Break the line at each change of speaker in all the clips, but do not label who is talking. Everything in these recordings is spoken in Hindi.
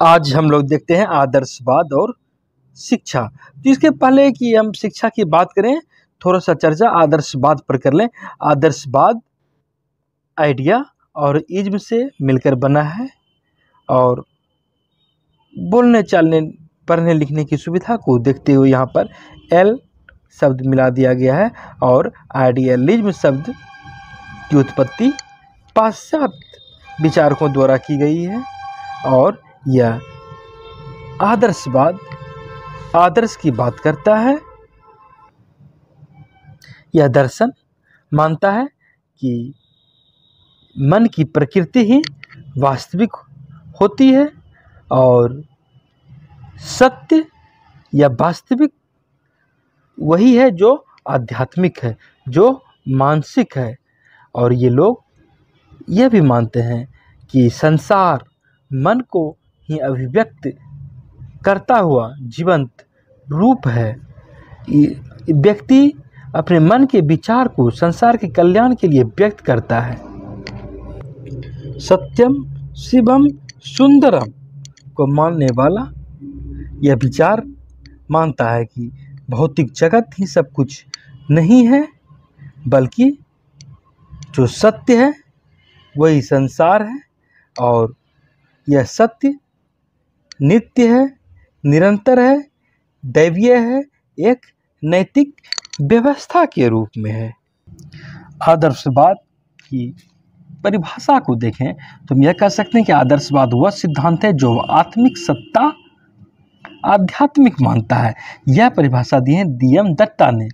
आज हम लोग देखते हैं आदर्शवाद और शिक्षा। तो इसके पहले कि हम शिक्षा की बात करें, थोड़ा सा चर्चा आदर्शवाद पर कर लें। आदर्शवाद आइडिया और इज्म से मिलकर बना है और बोलने चालने पढ़ने लिखने की सुविधा को देखते हुए यहाँ पर एल शब्द मिला दिया गया है और आइडियलिज्म शब्द की उत्पत्ति पाश्चात्य विचारकों द्वारा की गई है। और यह आदर्शवाद आदर्श की बात करता है। यह दर्शन मानता है कि मन की प्रकृति ही वास्तविक होती है और सत्य या वास्तविक वही है जो आध्यात्मिक है, जो मानसिक है। और ये लोग यह भी मानते हैं कि संसार मन को ही अभिव्यक्त करता हुआ जीवंत रूप है। व्यक्ति अपने मन के विचार को संसार के कल्याण के लिए व्यक्त करता है। सत्यम शिवम सुंदरम को मानने वाला यह विचार मानता है कि भौतिक जगत ही सब कुछ नहीं है, बल्कि जो सत्य है वही संसार है और यह सत्य नित्य है, निरंतर है, दैवीय है, एक नैतिक व्यवस्था के रूप में है। आदर्शवाद की परिभाषा को देखें तो हम यह कह सकते हैं कि आदर्शवाद वह सिद्धांत है जो आत्मिक सत्ता आध्यात्मिक मानता है। यह परिभाषा दी है DM दत्ता ने।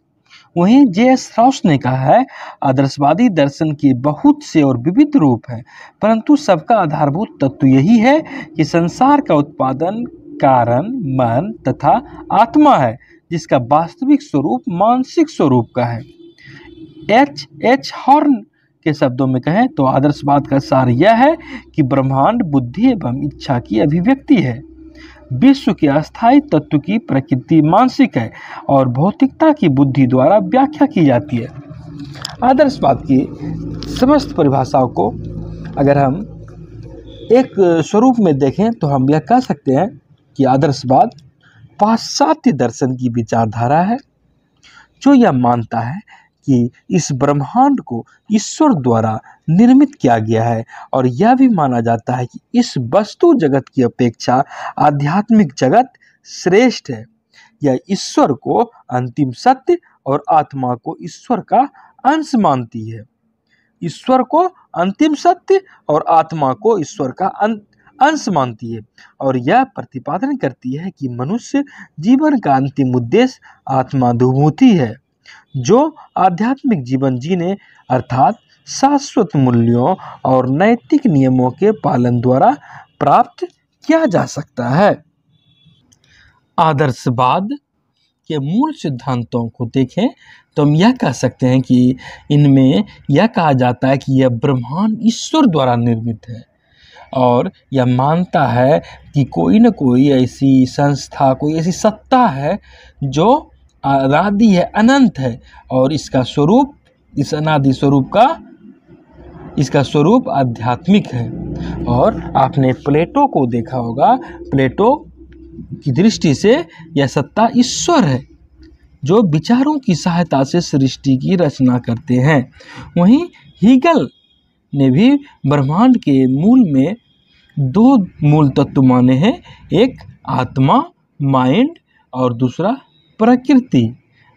वहीं JS राउस ने कहा है आदर्शवादी दर्शन के बहुत से और विविध रूप हैं, परंतु सबका आधारभूत तत्व यही है कि संसार का उत्पादन कारण मन तथा आत्मा है, जिसका वास्तविक स्वरूप मानसिक स्वरूप का है। H हॉर्न के शब्दों में कहें तो आदर्शवाद का सार यह है कि ब्रह्मांड बुद्धि एवं इच्छा की अभिव्यक्ति है। विश्व के अस्थायी तत्व की प्रकृति मानसिक है और भौतिकता की बुद्धि द्वारा व्याख्या की जाती है। आदर्शवाद की समस्त परिभाषाओं को अगर हम एक स्वरूप में देखें तो हम यह कह सकते हैं कि आदर्शवाद पाश्चात्य दर्शन की विचारधारा है, जो यह मानता है कि इस ब्रह्मांड को ईश्वर द्वारा निर्मित किया गया है और यह भी माना जाता है कि इस वस्तु जगत की अपेक्षा आध्यात्मिक जगत श्रेष्ठ है। यह ईश्वर को अंतिम सत्य और आत्मा को ईश्वर का अंश मानती है। ईश्वर को अंतिम सत्य और आत्मा को ईश्वर का अंश मानती है और यह प्रतिपादन करती है कि मनुष्य जीवन का अंतिम उद्देश्य आत्मानुभूति है, जो आध्यात्मिक जीवन जीने अर्थात शाश्वत मूल्यों और नैतिक नियमों के पालन द्वारा प्राप्त किया जा सकता है। आदर्शवाद के मूल सिद्धांतों को देखें तो हम यह कह सकते हैं कि इनमें यह कहा जाता है कि यह ब्रह्मांड ईश्वर द्वारा निर्मित है और यह मानता है कि कोई न कोई ऐसी संस्था, कोई ऐसी सत्ता है जो अनादि है, अनंत है और इसका स्वरूप, इस अनादि स्वरूप का इसका स्वरूप आध्यात्मिक है। और आपने प्लेटो को देखा होगा, प्लेटो की दृष्टि से यह सत्ता ईश्वर है जो विचारों की सहायता से सृष्टि की रचना करते हैं। वहीं हीगल ने भी ब्रह्मांड के मूल में दो मूल तत्व माने हैं, एक आत्मा माइंड और दूसरा प्रकृति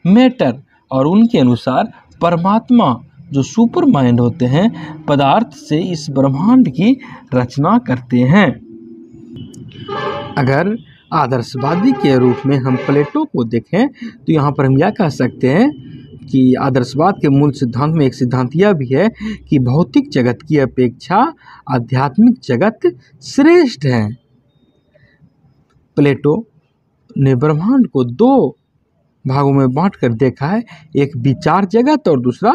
मैटर, और उनके अनुसार परमात्मा जो सुपर माइंड होते हैं पदार्थ से इस ब्रह्मांड की रचना करते हैं। अगर आदर्शवादी के रूप में हम प्लेटो को देखें तो यहाँ पर हम यह कह सकते हैं कि आदर्शवाद के मूल सिद्धांत में एक सिद्धांत यह भी है कि भौतिक जगत की अपेक्षा आध्यात्मिक जगत श्रेष्ठ है। प्लेटो ने ब्रह्मांड को दो भागों में बांटकर देखा है, एक विचार जगत और दूसरा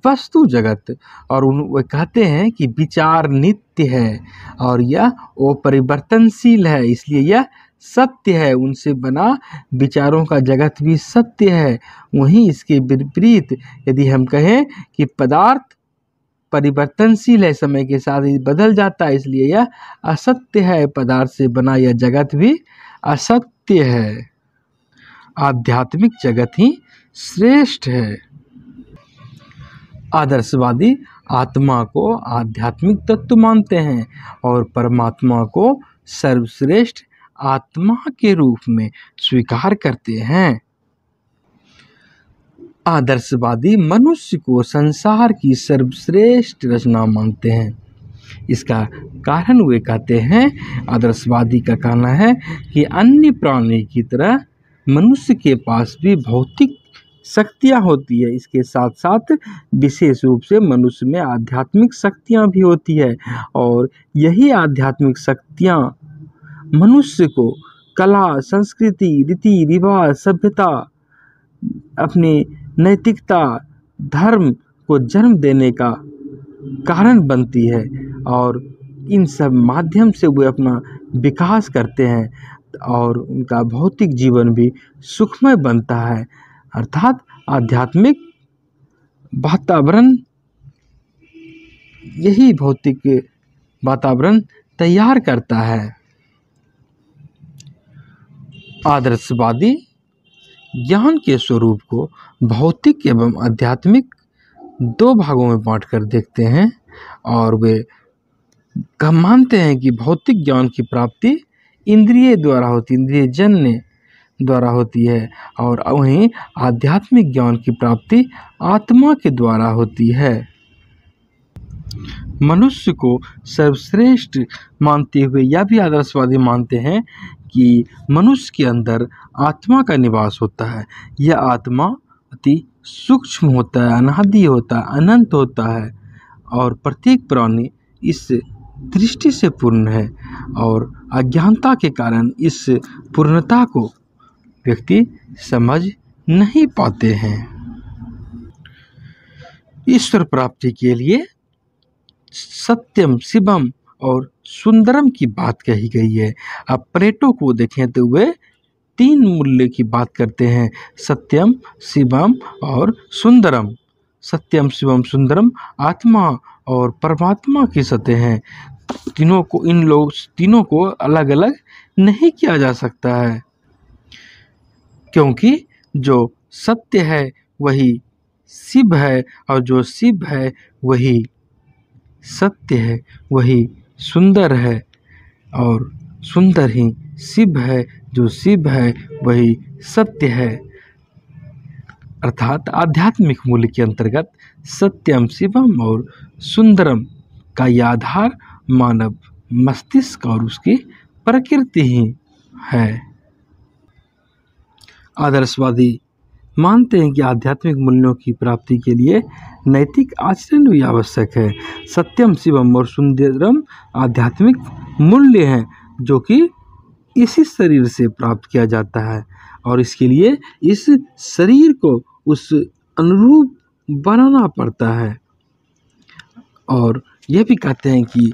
वस्तु जगत। और वे कहते हैं कि विचार नित्य है और यह अपरिवर्तनशील है, इसलिए यह सत्य है। उनसे बना विचारों का जगत भी सत्य है। वहीं इसके विपरीत यदि हम कहें कि पदार्थ परिवर्तनशील है, समय के साथ ही बदल जाता है, इसलिए यह असत्य है। पदार्थ से बना यह जगत भी असत्य है। आध्यात्मिक जगत ही श्रेष्ठ है। आदर्शवादी आत्मा को आध्यात्मिक तत्व मानते हैं और परमात्मा को सर्वश्रेष्ठ आत्मा के रूप में स्वीकार करते हैं। आदर्शवादी मनुष्य को संसार की सर्वश्रेष्ठ रचना मानते हैं। इसका कारण वे कहते हैं, आदर्शवादी का कहना है कि अन्य प्राणी की तरह मनुष्य के पास भी भौतिक शक्तियाँ होती है। इसके साथ साथ विशेष रूप से मनुष्य में आध्यात्मिक शक्तियाँ भी होती है और यही आध्यात्मिक शक्तियाँ मनुष्य को कला, संस्कृति, रीति रिवाज, सभ्यता, अपनी नैतिकता, धर्म को जन्म देने का कारण बनती है और इन सब माध्यम से वे अपना विकास करते हैं और उनका भौतिक जीवन भी सुखमय बनता है। अर्थात आध्यात्मिक वातावरण, यही भौतिक वातावरण तैयार करता है। आदर्शवादी ज्ञान के स्वरूप को भौतिक एवं आध्यात्मिक दो भागों में बांटकर देखते हैं और वे मानते हैं कि भौतिक ज्ञान की प्राप्ति इंद्रिय द्वारा होती, इंद्रिय जन्य द्वारा होती है और वहीं आध्यात्मिक ज्ञान की प्राप्ति आत्मा के द्वारा होती है। मनुष्य को सर्वश्रेष्ठ मानते हुए यह भी आदर्शवादी मानते हैं कि मनुष्य के अंदर आत्मा का निवास होता है। यह आत्मा अति सूक्ष्म होता है, अनादि होता है, अनंत होता है और प्रत्येक प्राणी इस दृष्टि से पूर्ण है और अज्ञानता के कारण इस पूर्णता को व्यक्ति समझ नहीं पाते हैं। ईश्वर प्राप्ति के लिए सत्यम, शिवम और सुंदरम की बात कही गई है। अब प्लेटो को देखें तो वे तीन मूल्य की बात करते हैं, सत्यम, शिवम और सुंदरम। सत्यम, शिवम, सुंदरम आत्मा और परमात्मा की सत्य हैं। तीनों को अलग अलग नहीं किया जा सकता है, क्योंकि जो सत्य है वही शिव है और जो शिव है वही सत्य है, वही सुंदर है और सुंदर ही शिव है, जो शिव है वही सत्य है। अर्थात आध्यात्मिक मूल्य के अंतर्गत सत्यम, शिवम और सुंदरम का यह आधार मानव मस्तिष्क और उसकी प्रकृति ही है। आदर्शवादी मानते हैं कि आध्यात्मिक मूल्यों की प्राप्ति के लिए नैतिक आचरण भी आवश्यक है। सत्यम, शिवम और सुंदरम आध्यात्मिक मूल्य हैं जो कि इसी शरीर से प्राप्त किया जाता है और इसके लिए इस शरीर को उस अनुरूप बनाना पड़ता है। और यह भी कहते हैं कि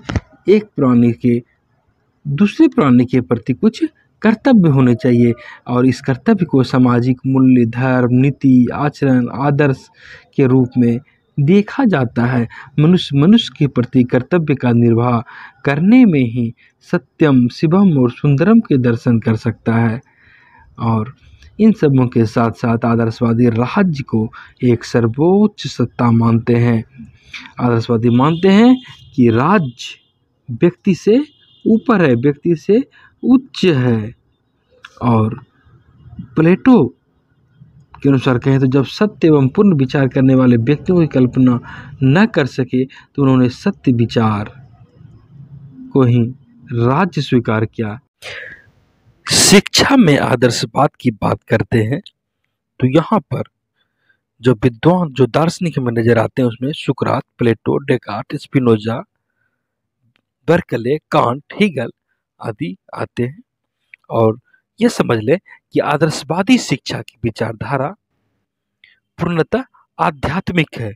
एक प्राणी के दूसरे प्राणी के प्रति कुछ कर्तव्य होने चाहिए और इस कर्तव्य को सामाजिक मूल्य, धर्म, नीति, आचरण, आदर्श के रूप में देखा जाता है। मनुष्य के प्रति कर्तव्य का निर्वाह करने में ही सत्यम, शिवम और सुंदरम के दर्शन कर सकता है। और इन सबों के साथ साथ आदर्शवादी राज्य को एक सर्वोच्च सत्ता मानते हैं। आदर्शवादी मानते हैं कि राज्य व्यक्ति से ऊपर है, व्यक्ति से उच्च है। और प्लेटो के अनुसार कहें तो जब सत्य एवं पूर्ण विचार करने वाले व्यक्तियों की कल्पना न कर सके तो उन्होंने सत्य विचार को ही राज्य स्वीकार किया। शिक्षा में आदर्शवाद की बात करते हैं तो यहाँ पर जो विद्वान, जो दार्शनिक में नजर आते हैं उसमें Socrates, Plato, Descartes, Spinoza, Berkeley, Kant, Hegel आदि आते हैं। और यह समझ ले कि आदर्शवादी शिक्षा की विचारधारा पूर्णतः आध्यात्मिक है,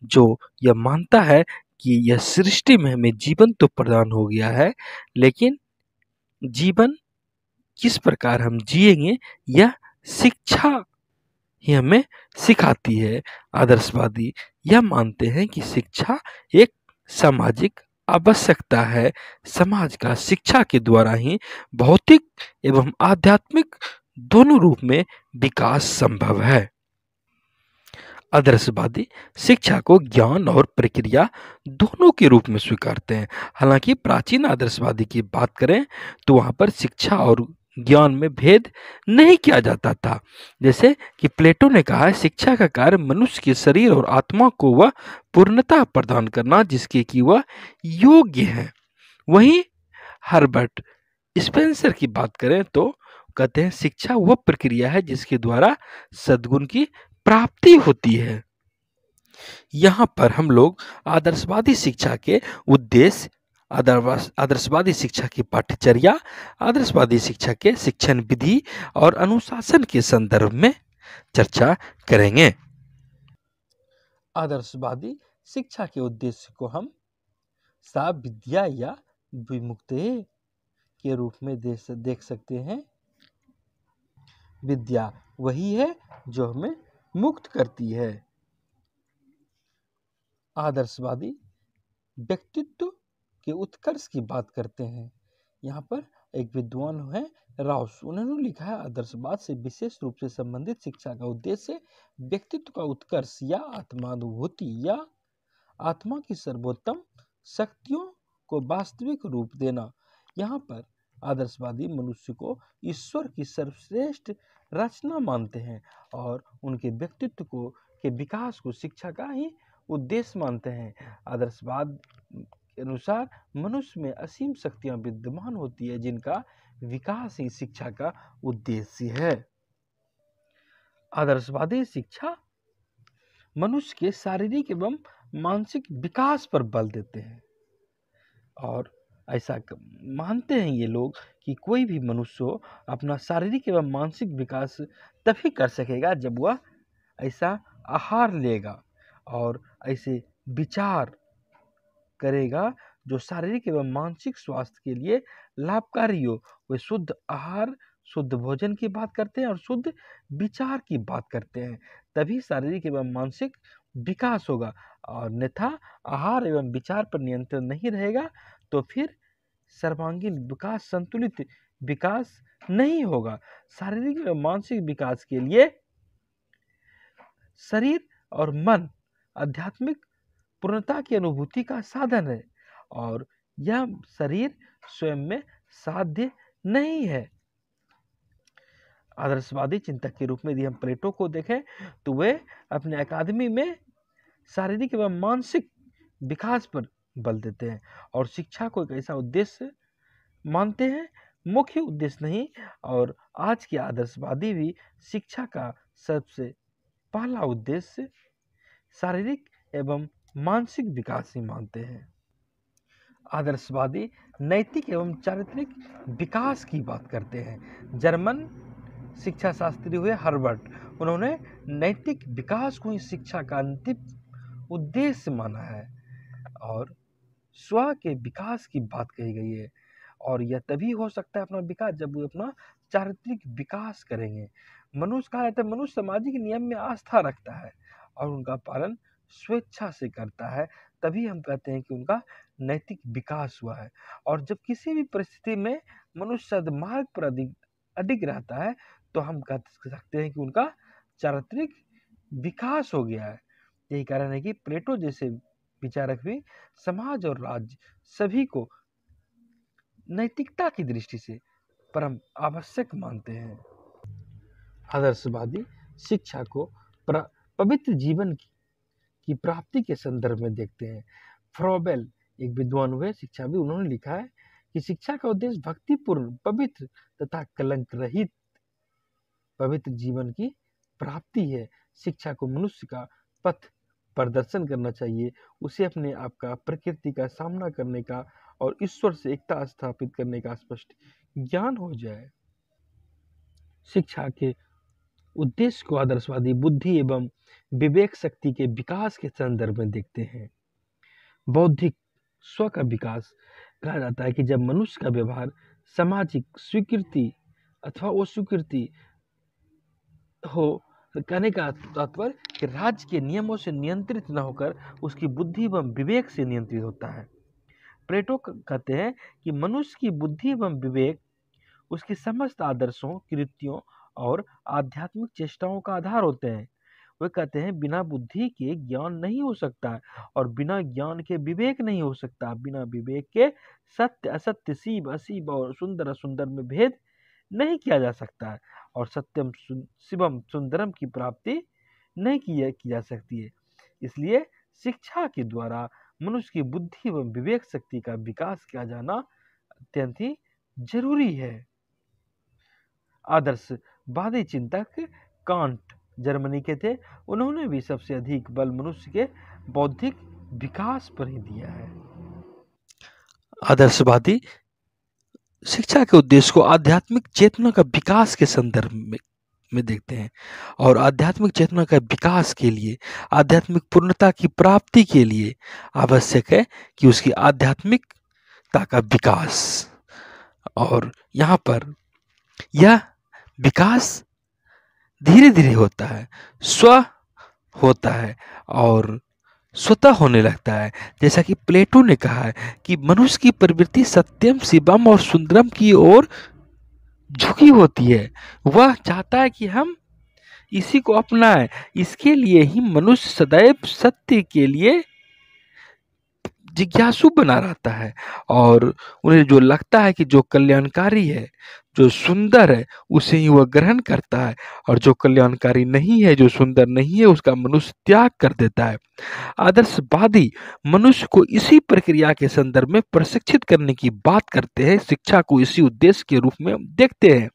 जो यह मानता है कि यह सृष्टि में हमें जीवन तो प्रदान हो गया है, लेकिन जीवन किस प्रकार हम जिएंगे यह शिक्षा ही हमें सिखाती है। आदर्शवादी यह मानते हैं कि शिक्षा एक सामाजिक आवश्यकता है। समाज का शिक्षा के द्वारा ही भौतिक एवं आध्यात्मिक दोनों रूप में विकास संभव है। आदर्शवादी शिक्षा को ज्ञान और प्रक्रिया दोनों के रूप में स्वीकारते हैं। हालांकि प्राचीन आदर्शवादी की बात करें तो वहां पर शिक्षा और ज्ञान में भेद नहीं किया जाता था। जैसे कि प्लेटो ने कहा है, शिक्षा का कार्य मनुष्य के शरीर और आत्मा को वह पूर्णता प्रदान करना जिसके कि वह योग्य है। वहीं हर्बर्ट स्पेंसर की बात करें तो कहते हैं, शिक्षा वह प्रक्रिया है जिसके द्वारा सद्गुण की प्राप्ति होती है। यहाँ पर हम लोग आदर्शवादी शिक्षा के उद्देश्य, आदर्शवादी शिक्षा की पाठ्यचर्या, आदर्शवादी शिक्षा के शिक्षण विधि और अनुशासन के संदर्भ में चर्चा करेंगे। आदर्शवादी शिक्षा के उद्देश्य को हम सा विद्या या विमुक्ति के रूप में देख सकते हैं। विद्या वही है जो हमें मुक्त करती है। आदर्शवादी व्यक्तित्व के उत्कर्ष की बात करते हैं। यहाँ पर एक विद्वान है राउस, उन्होंने लिखा है, आदर्शवाद से विशेष रूप से संबंधित शिक्षा का उद्देश्य व्यक्तित्व का उत्कर्ष या आत्मानुभूति या आत्मा की सर्वोत्तम शक्तियों को वास्तविक रूप देना। यहाँ पर आदर्शवादी मनुष्य को ईश्वर की सर्वश्रेष्ठ रचना मानते हैं और उनके व्यक्तित्व को के विकास को शिक्षा का ही उद्देश्य मानते हैं। आदर्शवाद के अनुसार मनुष्य में असीम शक्तियां विद्यमान होती है जिनका विकास ही शिक्षा का उद्देश्य है। आदर्शवादी शिक्षा मनुष्य के शारीरिक एवं मानसिक विकास पर बल देते हैं और ऐसा मानते हैं ये लोग कि कोई भी मनुष्य अपना शारीरिक एवं मानसिक विकास तभी कर सकेगा जब वह ऐसा आहार लेगा और ऐसे विचार करेगा जो शारीरिक एवं मानसिक स्वास्थ्य के लिए लाभकारी हो। वे शुद्ध आहार, शुद्ध भोजन की बात करते हैं और शुद्ध विचार की बात करते हैं, तभी शारीरिक एवं मानसिक विकास होगा। और अन्यथा आहार एवं विचार पर नियंत्रण नहीं रहेगा तो फिर सर्वांगीण विकास, संतुलित विकास नहीं होगा। शारीरिक एवं मानसिक विकास के लिए शरीर और मन आध्यात्मिक पूर्णता की अनुभूति का साधन है और यह शरीर स्वयं में साध्य नहीं है। आदर्शवादी चिंतक के रूप में यदि हम प्लेटो को देखें तो वे अपने अकादमी में शारीरिक एवं मानसिक विकास पर बल देते हैं और शिक्षा को एक ऐसा उद्देश्य मानते हैं, मुख्य उद्देश्य नहीं। और आज के आदर्शवादी भी शिक्षा का सबसे पहला उद्देश्य शारीरिक एवं मानसिक विकास ही मानते हैं। आदर्शवादी नैतिक एवं चारित्रिक विकास की बात करते हैं। जर्मन शिक्षा शास्त्री हुए हर्बर्ट, उन्होंने नैतिक विकास को ही शिक्षा का अंतिम उद्देश्य माना है और स्व के विकास की बात कही गई है और यह तभी हो सकता है अपना विकास जब वो अपना चारित्रिक विकास करेंगे। मनुष्य कहा जाता है, मनुष्य सामाजिक नियम में आस्था रखता है और उनका पालन स्वेच्छा से करता है, तभी हम कहते हैं कि उनका नैतिक विकास हुआ है। और जब किसी भी परिस्थिति में मनुष्य सद्मार्ग पर अडिग रहता है तो हम कह सकते हैं कि उनका चारित्रिक विकास हो गया है। यही कारण है कि प्लेटो जैसे विचारक भी समाज और राज्य सभी को नैतिकता की दृष्टि से परम आवश्यक मानते हैं। आदर्शवादी शिक्षा को पवित्र जीवन की प्राप्ति के संदर्भ में देखते हैं। फ्रॉबेल एक विद्वान हुए शिक्षा भी, उन्होंने लिखा है कि शिक्षा का उद्देश्य भक्तिपूर्ण, पवित्र तथा कलंक रहित पवित्र जीवन की प्राप्ति है। शिक्षा को मनुष्य का पथ प्रदर्शन करना चाहिए, उसे अपने आप का, प्रकृति का सामना करने का और ईश्वर से एकता स्थापित करने का स्पष्ट ज्ञान हो जाए। शिक्षा के उद्देश्य को आदर्शवादी बुद्धि एवं विवेक शक्ति के विकास के संदर्भ में देखते हैं। बौद्धिक स्व का विकास कहा जाता है कि जब मनुष्य का व्यवहार सामाजिक स्वीकृति अथवा अस्वीकृति हो कहने का तात्पर्य कि राज्य के नियमों से नियंत्रित न होकर उसकी बुद्धि एवं विवेक से नियंत्रित होता है। प्लेटो कहते हैं कि मनुष्य की बुद्धि एवं विवेक उसकी समस्त आदर्शों, कृत्यों और आध्यात्मिक चेष्टाओं का आधार होते हैं। वे कहते हैं बिना बुद्धि के ज्ञान नहीं हो सकता है और बिना ज्ञान के विवेक नहीं हो सकता। बिना विवेक के सत्य असत्य, शिव अशिव और सुंदर असुंदर में भेद नहीं किया जा सकता है और सत्यम शिवम सुंदरम की प्राप्ति नहीं की जा सकती है। इसलिए शिक्षा के द्वारा मनुष्य की बुद्धि एवं विवेक शक्ति का विकास किया जाना अत्यंत ही जरूरी है। आदर्शवादी चिंतक कांट जर्मनी के थे। उन्होंने भी सबसे अधिक बल मनुष्य के बौद्धिक विकास पर ही दिया है। आदर्शवादी शिक्षा के उद्देश्य को आध्यात्मिक चेतना का विकास के संदर्भ में देखते हैं और आध्यात्मिक चेतना का विकास के लिए, आध्यात्मिक पूर्णता की प्राप्ति के लिए आवश्यक है कि उसकी आध्यात्मिकता का विकास, और यहाँ पर यह विकास धीरे धीरे होता है, स्व होता है और स्वतः होने लगता है। जैसा कि प्लेटो ने कहा है कि मनुष्य की प्रवृत्ति सत्यम शिवम और सुंदरम की ओर झुकी होती है। वह चाहता है कि हम इसी को अपनाएं। इसके लिए ही मनुष्य सदैव सत्य के लिए जिज्ञासु बना रहता है और उन्हें जो लगता है कि जो कल्याणकारी है, जो सुंदर है, उसे ही वह ग्रहण करता है और जो कल्याणकारी नहीं है, जो सुंदर नहीं है, उसका मनुष्य त्याग कर देता है। आदर्शवादी मनुष्य को इसी प्रक्रिया के संदर्भ में प्रशिक्षित करने की बात करते हैं, शिक्षा को इसी उद्देश्य के रूप में देखते हैं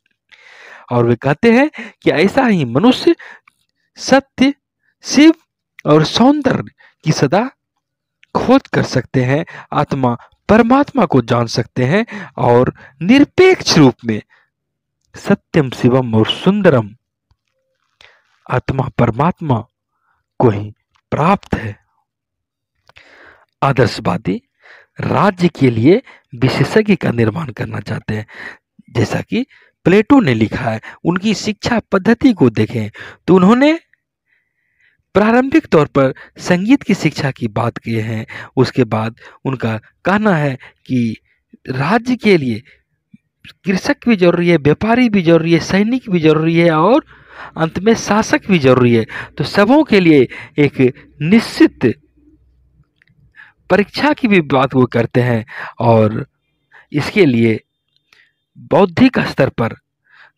और वे कहते हैं कि ऐसा ही मनुष्य सत्य, शिव और सौंदर्य की सदा खोज कर सकते हैं, आत्मा परमात्मा को जान सकते हैं और निरपेक्ष रूप में सत्यम शिवम और सुंदरम आत्मा परमात्मा को ही प्राप्त है। आदर्शवादी राज्य के लिए विशेषज्ञ का निर्माण करना चाहते हैं। जैसा कि प्लेटो ने लिखा है, उनकी शिक्षा पद्धति को देखें तो उन्होंने प्रारंभिक तौर पर संगीत की शिक्षा की बात की है। उसके बाद उनका कहना है कि राज्य के लिए कृषक भी जरूरी है, व्यापारी भी जरूरी है, सैनिक भी जरूरी है और अंत में शासक भी जरूरी है। तो सबों के लिए एक निश्चित परीक्षा की भी बात वो करते हैं और इसके लिए बौद्धिक स्तर पर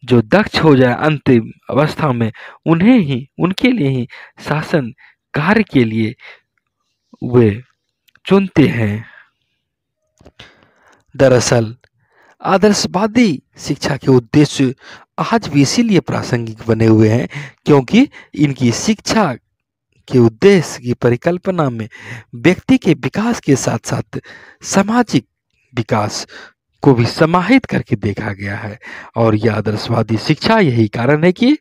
जो दक्ष हो जाए अंतिम अवस्था में, उनके लिए ही शासन कार्य के लिए वे चुनते हैं। दरअसल आदर्शवादी शिक्षा के उद्देश्य आज भी इसीलिए प्रासंगिक बने हुए हैं क्योंकि इनकी शिक्षा के उद्देश्य की परिकल्पना में व्यक्ति के विकास के साथ साथ सामाजिक विकास को भी समाहित करके देखा गया है और यह आदर्शवादी शिक्षा यही कारण है कि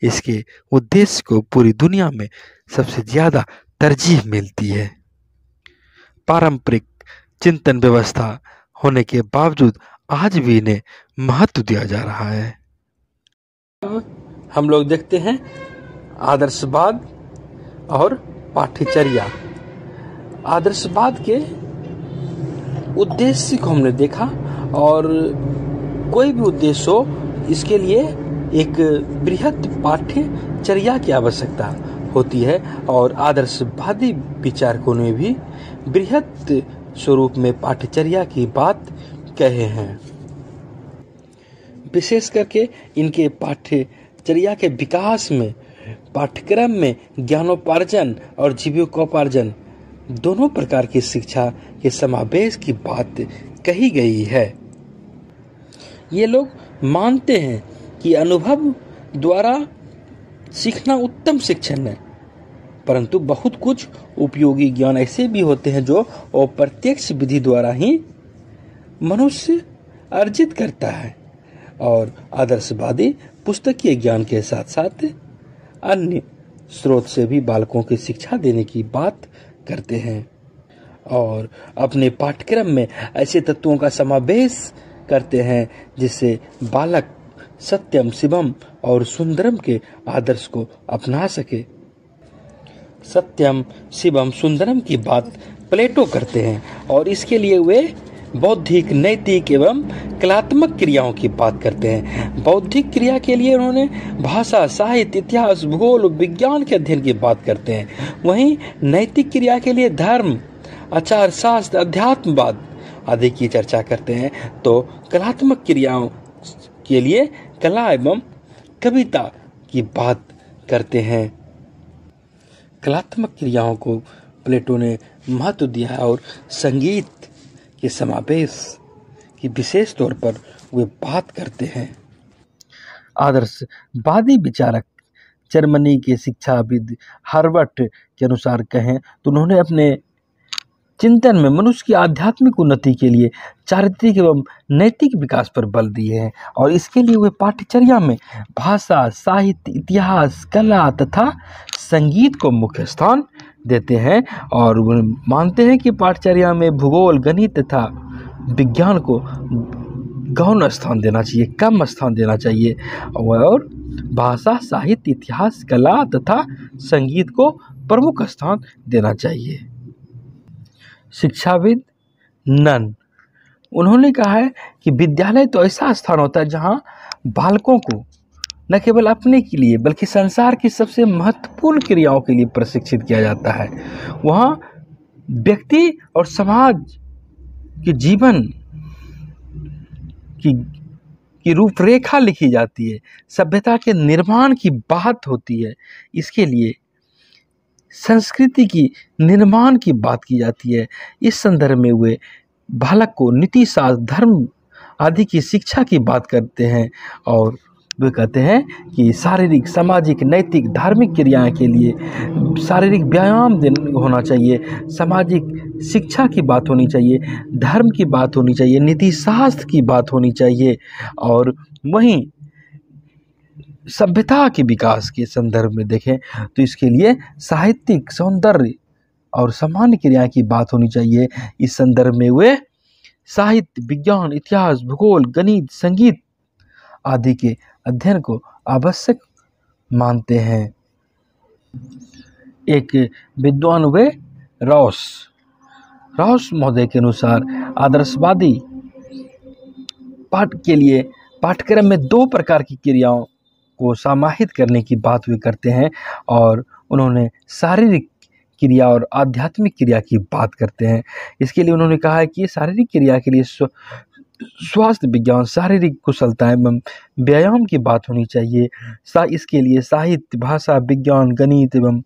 इसके उद्देश्य को पूरी दुनिया में सबसे ज्यादा तरजीह मिलती है। पारंपरिक चिंतन व्यवस्था होने के बावजूद आज भी इन्हें महत्व दिया जा रहा है। अब हम लोग देखते हैं आदर्शवाद और पाठ्यचर्या। आदर्शवाद के उद्देश्य को हमने देखा और कोई भी उद्देश्य हो इसके लिए एक बृहत पाठ्यचर्या की आवश्यकता होती है और आदर्शवादी विचारकों ने भी बृहत स्वरूप में पाठ्यचर्या की बात कहे हैं। विशेष करके इनके पाठ्यचर्या के विकास में पाठ्यक्रम में ज्ञानोपार्जन और जीविकोपार्जन दोनों प्रकार की शिक्षा के समावेश की बात कही गई है। ये लोग मानते हैं कि अनुभव द्वारा सीखना उत्तम शिक्षण है, परंतु बहुत कुछ उपयोगी ज्ञान ऐसे भी होते हैं जो अप्रत्यक्ष विधि द्वारा ही मनुष्य अर्जित करता है और आदर्शवादी पुस्तकीय ज्ञान के साथ साथ अन्य स्रोत से भी बालकों की शिक्षा देने की बात करते हैं और अपने पाठ्यक्रम में ऐसे तत्वों का समावेश करते हैं जिससे बालक सत्यम, शिवम और सुंदरम के आदर्श को अपना सके। सत्यम, शिवम, सुंदरम की बात प्लेटो करते हैं और इसके लिए वे बौद्धिक, नैतिक एवं कलात्मक क्रियाओं की बात करते हैं। बौद्धिक क्रिया के लिए उन्होंने भाषा, साहित्य, इतिहास, भूगोल, विज्ञान के अध्ययन की बात करते हैं। वहीं नैतिक क्रिया के लिए धर्म, आचार शास्त्र, अध्यात्मवाद आदि की चर्चा करते हैं। तो कलात्मक क्रियाओं के लिए कला एवं कविता की बात करते हैं। कलात्मक क्रियाओं को प्लेटो ने महत्व दिया है और संगीत के समावेश की विशेष तौर पर वे बात करते हैं। आदर्शवादी विचारक जर्मनी के शिक्षाविद हार्बर्ट के अनुसार कहें तो उन्होंने अपने चिंतन में मनुष्य की आध्यात्मिक उन्नति के लिए चारित्रिक एवं नैतिक विकास पर बल दिए हैं और इसके लिए वे पाठ्यचर्या में भाषा, साहित्य, इतिहास, कला तथा संगीत को मुख्य स्थान देते हैं और वे मानते हैं कि पाठ्यचर्या में भूगोल, गणित तथा विज्ञान को गौण स्थान देना चाहिए, कम स्थान देना चाहिए और भाषा, साहित्य, इतिहास, कला तथा संगीत को प्रमुख स्थान देना चाहिए। शिक्षाविद नन, उन्होंने कहा है कि विद्यालय तो ऐसा स्थान होता है जहां बालकों को न केवल अपने के लिए बल्कि संसार की सबसे महत्वपूर्ण क्रियाओं के लिए प्रशिक्षित किया जाता है। वहां व्यक्ति और समाज के जीवन की रूपरेखा लिखी जाती है, सभ्यता के निर्माण की बात होती है। इसके लिए संस्कृति की निर्माण की बात की जाती है। इस संदर्भ में वे बालक को नीति शास्त्र, धर्म आदि की शिक्षा की बात करते हैं और वे कहते हैं कि शारीरिक, सामाजिक, नैतिक, धार्मिक क्रियाएं के लिए शारीरिक व्यायाम होना चाहिए, सामाजिक शिक्षा की बात होनी चाहिए, धर्म की बात होनी चाहिए, नीति शास्त्र की बात होनी चाहिए और वहीं सभ्यता के विकास के संदर्भ में देखें तो इसके लिए साहित्यिक, सौंदर्य और सामान्य क्रिया की बात होनी चाहिए। इस संदर्भ में वे साहित्य, विज्ञान, इतिहास, भूगोल, गणित, संगीत आदि के अध्ययन को आवश्यक मानते हैं। एक विद्वान वे रॉस महोदय के अनुसार आदर्शवादी पाठ के लिए पाठ्यक्रम में 2 प्रकार की क्रियाओं को समाहित करने की बात वे करते हैं और उन्होंने शारीरिक क्रिया और आध्यात्मिक क्रिया की बात करते हैं। इसके लिए उन्होंने कहा है कि शारीरिक क्रिया के लिए स्वास्थ्य विज्ञान, शारीरिक कुशलता एवं व्यायाम की बात होनी चाहिए। इसके लिए साहित्य, भाषा, विज्ञान, गणित एवं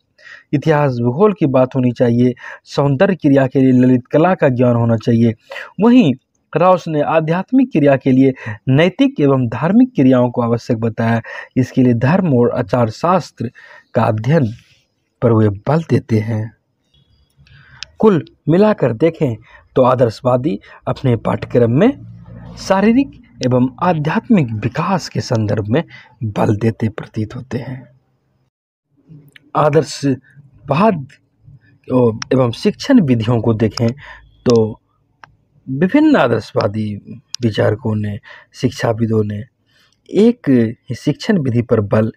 इतिहास, भूगोल की बात होनी चाहिए। सौंदर्य क्रिया के लिए ललित कला का ज्ञान होना चाहिए। वहीं राउस ने आध्यात्मिक क्रिया के लिए नैतिक एवं धार्मिक क्रियाओं को आवश्यक बताया। इसके लिए धर्म और आचार शास्त्र का अध्ययन पर वे बल देते हैं। कुल मिलाकर देखें तो आदर्शवादी अपने पाठ्यक्रम में शारीरिक एवं आध्यात्मिक विकास के संदर्भ में बल देते प्रतीत होते हैं। आदर्शवाद एवं शिक्षण विधियों को देखें तो विभिन्न आदर्शवादी विचारकों ने, शिक्षाविदों ने एक ही शिक्षण विधि पर बल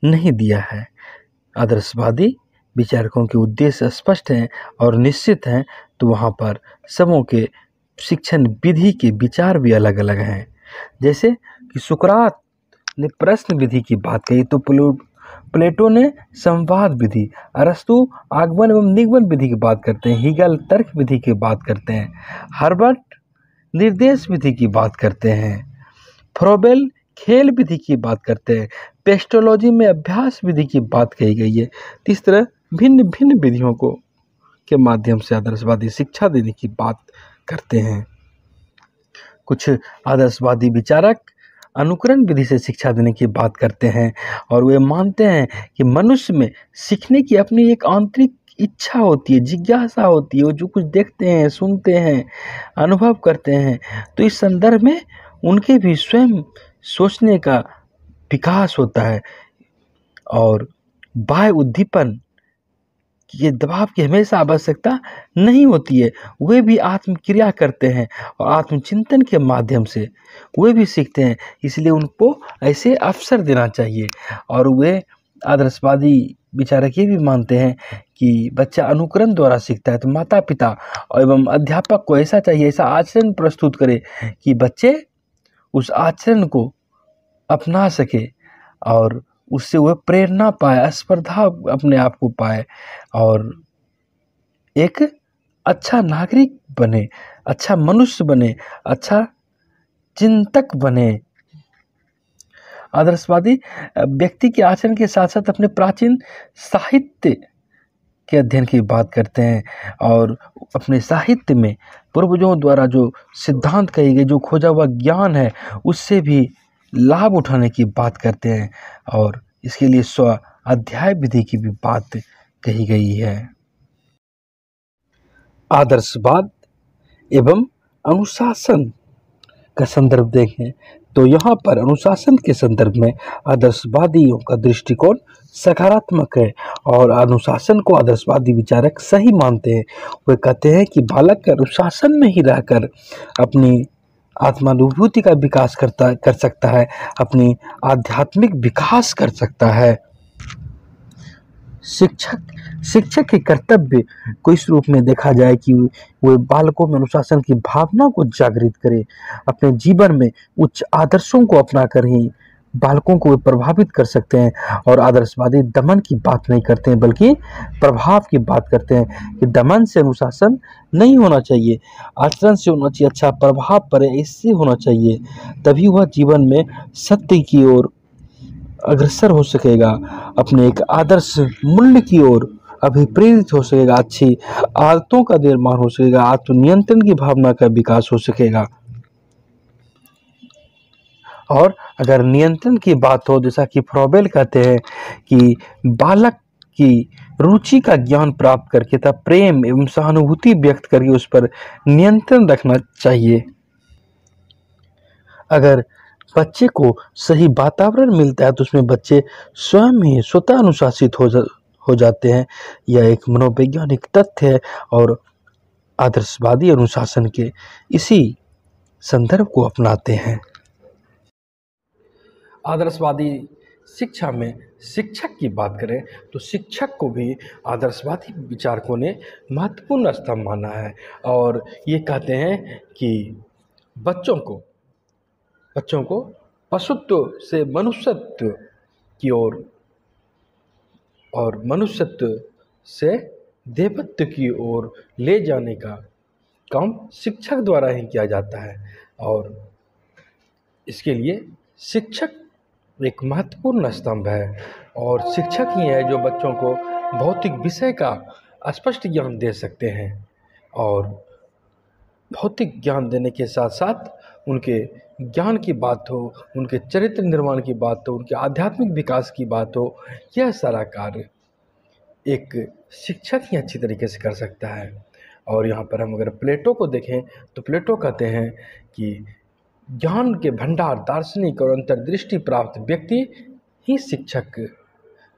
नहीं दिया है। आदर्शवादी विचारकों के उद्देश्य स्पष्ट हैं और निश्चित हैं, तो वहाँ पर सबों के शिक्षण विधि के विचार भी अलग अलग हैं। जैसे कि सुकरात ने प्रश्न विधि की बात कही तो प्लेटो ने संवाद विधि, अरस्तु आगमन एवं निगमन विधि की बात करते हैं, हीगल तर्क विधि की बात करते हैं, हर्बर्ट निर्देश विधि की बात करते हैं, फ्रोबेल खेल विधि की बात करते हैं, पेस्टोलॉजी में अभ्यास विधि की बात कही गई है। इस तरह भिन्न भिन्न विधियों को के माध्यम से आदर्शवादी शिक्षा देने की बात करते हैं। कुछ आदर्शवादी विचारक अनुकरण विधि से शिक्षा देने की बात करते हैं और वे मानते हैं कि मनुष्य में सीखने की अपनी एक आंतरिक इच्छा होती है, जिज्ञासा होती है। वो जो कुछ देखते हैं, सुनते हैं, अनुभव करते हैं, तो इस संदर्भ में उनके भी स्वयं सोचने का विकास होता है और बाह्य उद्दीपन ये दबाव की हमेशा आवश्यकता नहीं होती है। वे भी आत्मक्रिया करते हैं और आत्मचिंतन के माध्यम से वे भी सीखते हैं, इसलिए उनको ऐसे अवसर देना चाहिए। और वे आदर्शवादी विचारक ये भी मानते हैं कि बच्चा अनुकरण द्वारा सीखता है, तो माता पिता एवं अध्यापक को ऐसा चाहिए, ऐसा आचरण प्रस्तुत करे कि बच्चे उस आचरण को अपना सके और उससे वह प्रेरणा पाए, स्पर्धा अपने आप को पाए और एक अच्छा नागरिक बने, अच्छा मनुष्य बने, अच्छा चिंतक बने। आदर्शवादी व्यक्ति के आचरण के साथ साथ अपने प्राचीन साहित्य के अध्ययन की बात करते हैं और अपने साहित्य में पूर्वजों द्वारा जो सिद्धांत कहे गए, जो खोजा हुआ ज्ञान है, उससे भी लाभ उठाने की बात करते हैं और इसके लिए स्व अध्याय विधि की भी बात कही गई है। आदर्शवाद एवं अनुशासन का संदर्भ देखें तो यहाँ पर अनुशासन के संदर्भ में आदर्शवादियों का दृष्टिकोण सकारात्मक है और अनुशासन को आदर्शवादी विचारक सही मानते हैं। वे कहते हैं कि बालक अनुशासन में ही रहकर अपनी आत्मानुभूति का विकास कर सकता है, अपनी आध्यात्मिक विकास कर सकता है। शिक्षक के कर्तव्य को इस रूप में देखा जाए कि वे बालकों में अनुशासन की भावना को जागृत करे, अपने जीवन में उच्च आदर्शों को अपनाकर ही बालकों को वे प्रभावित कर सकते हैं। और आदर्शवादी दमन की बात नहीं करते हैं बल्कि प्रभाव की बात करते हैं कि दमन से अनुशासन नहीं होना चाहिए, आचरण से होना चाहिए, अच्छा प्रभाव पड़े इससे होना चाहिए, तभी वह जीवन में सत्य की ओर अग्रसर हो सकेगा, अपने एक आदर्श मूल्य की ओर अभिप्रेरित हो सकेगा, अच्छी आदतों का निर्माण हो सकेगा, आत्मनियंत्रण की भावना का विकास हो सकेगा। और अगर नियंत्रण की बात हो, जैसा कि फ्रॉबेल कहते हैं कि बालक की रुचि का ज्ञान प्राप्त करके तब प्रेम एवं सहानुभूति व्यक्त करके उस पर नियंत्रण रखना चाहिए। अगर बच्चे को सही वातावरण मिलता है तो उसमें बच्चे स्वयं ही स्वतः अनुशासित हो जाते हैं। यह एक मनोवैज्ञानिक तथ्य है और आदर्शवादी अनुशासन के इसी संदर्भ को अपनाते हैं। आदर्शवादी शिक्षा में शिक्षक की बात करें तो शिक्षक को भी आदर्शवादी विचारकों ने महत्वपूर्ण स्तंभ माना है और ये कहते हैं कि बच्चों को पशुत्व से मनुष्यत्व की ओर और मनुष्यत्व से देवत्व की ओर ले जाने का काम शिक्षक द्वारा ही किया जाता है और इसके लिए शिक्षक एक महत्वपूर्ण स्तंभ है और शिक्षक ही है जो बच्चों को भौतिक विषय का स्पष्ट ज्ञान दे सकते हैं और भौतिक ज्ञान देने के साथ साथ उनके ज्ञान की बात हो, उनके चरित्र निर्माण की बात हो, उनके आध्यात्मिक विकास की बात हो, यह सारा कार्य एक शिक्षक ही अच्छी तरीके से कर सकता है। और यहाँ पर हम अगर प्लेटो को देखें तो प्लेटो कहते हैं कि ज्ञान के भंडार, दार्शनिक और अंतर्दृष्टि प्राप्त व्यक्ति ही शिक्षक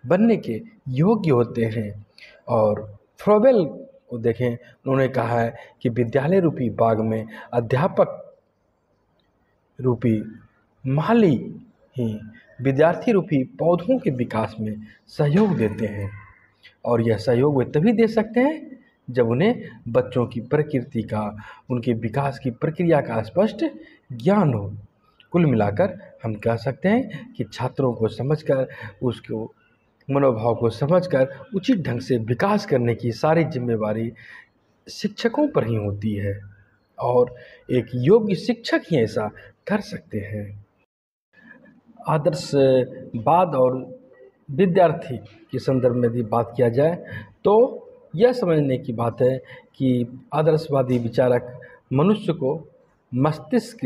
बनने के योग्य होते हैं। और फ्रॉबेल को देखें, उन्होंने कहा है कि विद्यालय रूपी बाग में अध्यापक रूपी माली ही विद्यार्थी रूपी पौधों के विकास में सहयोग देते हैं और यह सहयोग वे तभी दे सकते हैं जब उन्हें बच्चों की प्रकृति का, उनके विकास की प्रक्रिया का स्पष्ट ज्ञान हो। कुल मिलाकर हम कह सकते हैं कि छात्रों को समझकर, उसको मनोभाव को समझकर उचित ढंग से विकास करने की सारी जिम्मेवारी शिक्षकों पर ही होती है और एक योग्य शिक्षक ही ऐसा कर सकते हैं। आदर्शवाद और विद्यार्थी के संदर्भ में यदि बात किया जाए तो यह समझने की बात है कि आदर्शवादी विचारक मनुष्य को मस्तिष्क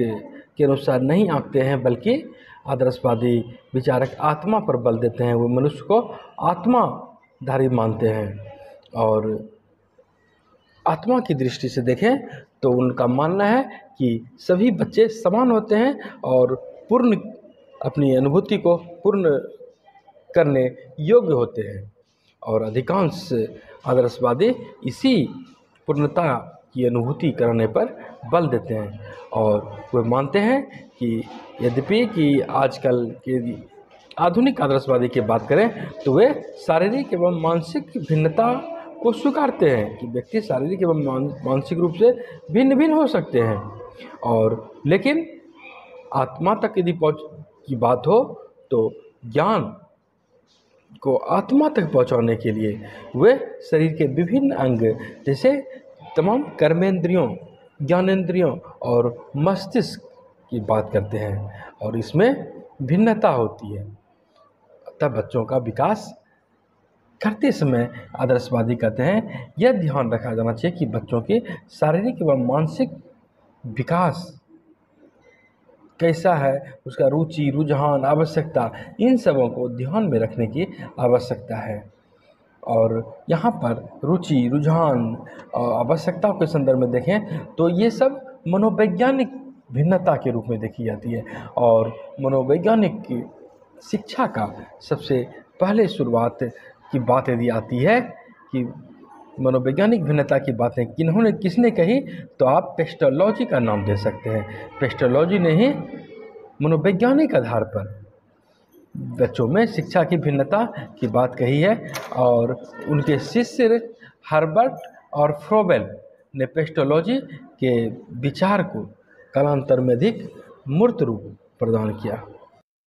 के अनुसार नहीं आंकते हैं बल्कि आदर्शवादी विचारक आत्मा पर बल देते हैं। वो मनुष्य को आत्माधारी मानते हैं और आत्मा की दृष्टि से देखें तो उनका मानना है कि सभी बच्चे समान होते हैं और पूर्ण अपनी अनुभूति को पूर्ण करने योग्य होते हैं और अधिकांश आदर्शवादी इसी पूर्णता की अनुभूति कराने पर बल देते हैं और वे मानते हैं कि यद्यपि कि आजकल के आधुनिक आदर्शवादी की बात करें तो वे शारीरिक एवं मानसिक भिन्नता को स्वीकारते हैं कि व्यक्ति शारीरिक एवं मानसिक रूप से भिन्न भिन्न हो सकते हैं और लेकिन आत्मा तक यदि पहुँच की बात हो तो ज्ञान को आत्मा तक पहुंचाने के लिए वे शरीर के विभिन्न अंग जैसे तमाम कर्मेंद्रियों, ज्ञानेंद्रियों और मस्तिष्क की बात करते हैं और इसमें भिन्नता होती है। अतः बच्चों का विकास करते समय आदर्शवादी कहते हैं यह ध्यान रखा जाना चाहिए कि बच्चों के शारीरिक एवं मानसिक विकास कैसा है, उसका रुचि, रुझान, आवश्यकता, इन सबों को ध्यान में रखने की आवश्यकता है। और यहाँ पर रुचि, रुझान और आवश्यकताओं के संदर्भ में देखें तो ये सब मनोवैज्ञानिक भिन्नता के रूप में देखी जाती है और मनोवैज्ञानिक की शिक्षा का सबसे पहले शुरुआत की बात यदि आती है कि मनोवैज्ञानिक भिन्नता की बातें किसने कही तो आप पेस्टोलॉजी का नाम दे सकते हैं। पेस्टोलॉजी ने ही मनोवैज्ञानिक आधार पर बच्चों में शिक्षा की भिन्नता की बात कही है और उनके शिष्य हर्बर्ट और फ्रोबेल ने पेस्टोलॉजी के विचार को कालांतर में अधिक मूर्त रूप प्रदान किया।